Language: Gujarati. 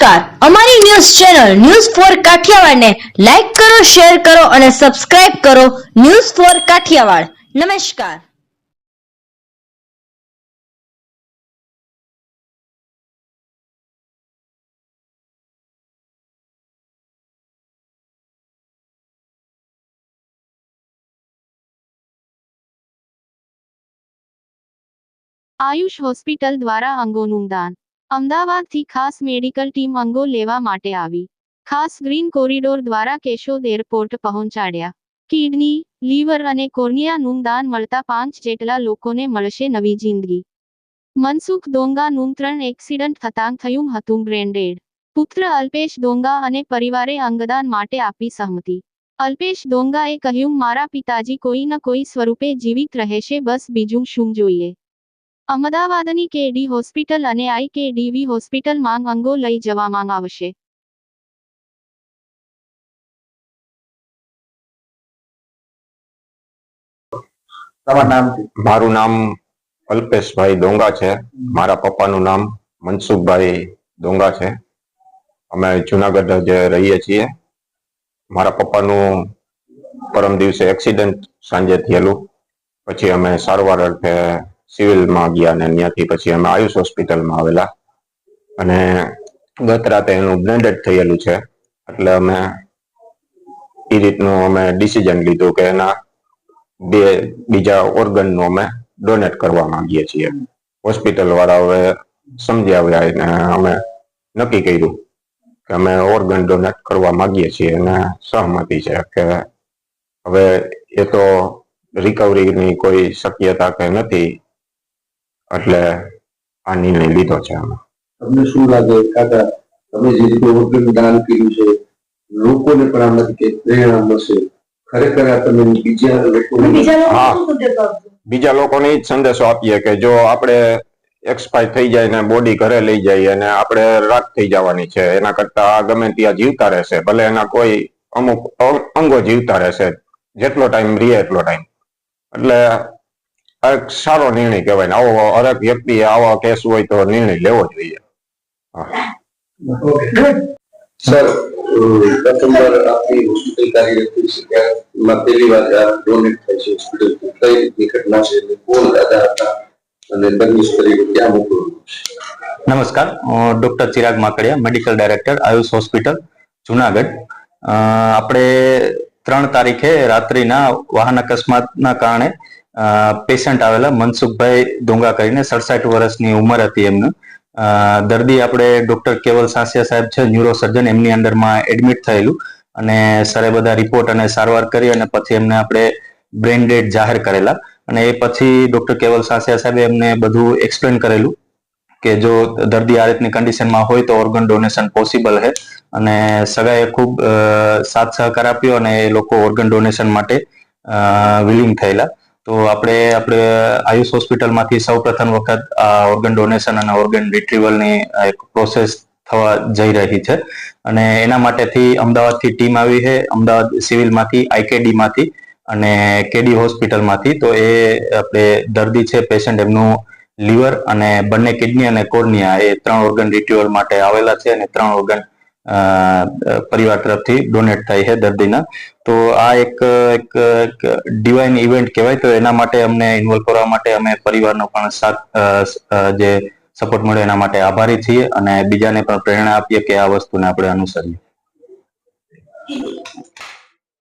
નમસ્કાર, અમારી ન્યૂઝ ચેનલ ન્યૂઝ ફોર કાઠિયાવાડને લાઈક કરો, શેર કરો અને સબસ્ક્રાઇબ કરો. News for Kathiawad. નમસ્કાર. આયુષ હોસ્પિટલ દ્વારા અંગોનું દાન. અમદાવાદથી ખાસ મેડિકલ ટીમ અંગો લેવા માટે આવી. ખાસ ગ્રીન કોરિડોર દ્વારા કેશોદ એરપોર્ટ પહોંચાડ્યા. કિડની, લીવર અને કોર્નિયાનું દાન મળતા 5 જેટલા લોકોને મળશે નવી જિંદગી. મનસુખ દોંગાનું 3 એક્સિડન્ટ થતાં થયું હતું બ્રેન ડેડ. પુત્ર અલ્પેશ દોંગા અને પરિવારે અંગદાન માટે આપી સહમતિ. અલ્પેશ દોંગાએ કહ્યું, મારા પિતાજી કોઈ ન કોઈ સ્વરૂપે જીવિત રહેશે, બસ બીજું શું જોઈએ. અમદાવાદની કેડી હોસ્પિટલ અને આઈકેડીવી હોસ્પિટલમાં અંગો લઈ જવામાં આવશે. મારું નામ અલ્પેશભાઈ દોંગા છે. મારા પપ્પાનું નામ મનસુખભાઈ દોંગા છે. અમે જુનાગઢ જે રહીએ છીએ. મારા પપ્પાનું પરમ દિવસે એક્સિડન્ટ સાંજે થયેલું. પછી અમે સારવાર અર્થે સિવિલમાં ગયા અને ત્યાંથી પછી અમે આયુષ હોસ્પિટલમાં આવેલા અને ગત રાતે એનું બ્લેન્ડેડ થયેલું છે. એટલે અમે એ રીતનું અમે ડિસિઝન લીધું કે એના બીજા ઓર્ગનનું અમે ડોનેટ કરવા માંગીએ છીએ. હોસ્પિટલ વાળા હવે સમજી આવ્યા અને અમે નક્કી કર્યું કે અમે ઓર્ગન ડોનેટ કરવા માંગીએ છીએ અને સહમતિ છે કે હવે એ તો રિકવરીની કોઈ શક્યતા કે નથી, એટલે આ નિર્ણય લીધો છે. તમને શું લાગે કાકા, તમે જે રીતે ઓર્ગન દાન કર્યું છે, લોકોને પણ આમાંથી કંઈક પ્રેરણા મળશે? ખરેખર આ તમે બીજા લોકોને જ સંદેશો આપીએ કે જો આપણે એક્સપાયર થઈ જાય ને બોડી ઘરે લઈ જઈએ અને આપણે રાત થઈ જવાની છે, એના કરતા ગમે ત્યાં જીવતા રહેશે. ભલે એના કોઈ અમુક અંગો જીવતા રહેશે, જેટલો ટાઈમ રહે એટલો ટાઈમ. એટલે આ એક સારો નિર્ણય કહેવાય ને આવો હરેક વ્યક્તિએ આવા કેસ હોય તો નિર્ણય લેવો જોઈએ. સર, પ્રથમવાર આપની હોસ્પિટલ કાર્યરત થઈ છે, ત્યારમાં પહેલી વાર ડોનેટ થાય છે હોસ્પિટલ. કઈ રીતની ઘટના છે, કોણ દાદા હતા અને બર્નિશ કરી ક્યાં મોકલવું છે? નમસ્કાર, હું doctor Chirag Makadia, medical director Ayush hospital Junagadh. આપણે 3 તારીખે રાત્રિના વાહન અકસ્માતના કારણે પેશન્ટ આવેલા મનસુખભાઈ દોંગા કરીને 67 વર્ષની ઉંમર હતી એમનું. દર્દી આપણે ડોક્ટર કેવલ સાસિયા સાહેબ છે, ન્યુરોસર્જન, એમની અંડરમાં એડમિટ થયેલું અને સરે બધા રિપોર્ટ અને સારવાર કરી અને પછી એમને આપણે બ્રેન ડેડ જાહેર કરેલા. અને એ પછી ડોક્ટર કેવલ સાસિયા સાહેબે એમને બધું એક્સપ્લેન કરેલું કે જો દર્દી આ રીતની કન્ડિશનમાં હોય તો ઓર્ગન ડોનેશન પોસિબલ છે. અને સગાએ ખૂબ સાથ સહકાર આપ્યો અને એ લોકો ઓર્ગન ડોનેશન માટે વિલિંગ થયેલા. તો આપણે આયુષ હોસ્પિટલમાંથી સૌપ્રથમ વખત આ ઓર્ગન ડોનેશન અને ઓર્ગન રિટ્રીવલની એક પ્રોસેસ થવા જઈ રહી છે. અને એના માટેથી અમદાવાદથી ટીમ આવી છે, અમદાવાદ સિવિલમાંથી, આઈકેડીમાંથી અને કેડી હોસ્પિટલમાંથી. તો એ આપણે દર્દી છે પેશન્ટ, એમનું લીવર અને બંને કિડની અને કોર્નિયા એ 3 ઓર્ગન રિટ્રીવલ માટે આવેલા છે અને 3 ઓર્ગન પરિવાર તરફથી ડોનેટ થાય છે દર્દીના. તો આ એક ડિવાઇન ઇવેન્ટ કહેવાય. તો એના માટે અમને ઇન્વોલ્વ કરવા માટે અમે પરિવારનો પણ સાથ જે સપોર્ટ મળ્યો એના માટે આભારી છીએ અને બીજાને પણ પ્રેરણા આપીએ કે આ વસ્તુને આપણે અનુસરીએ.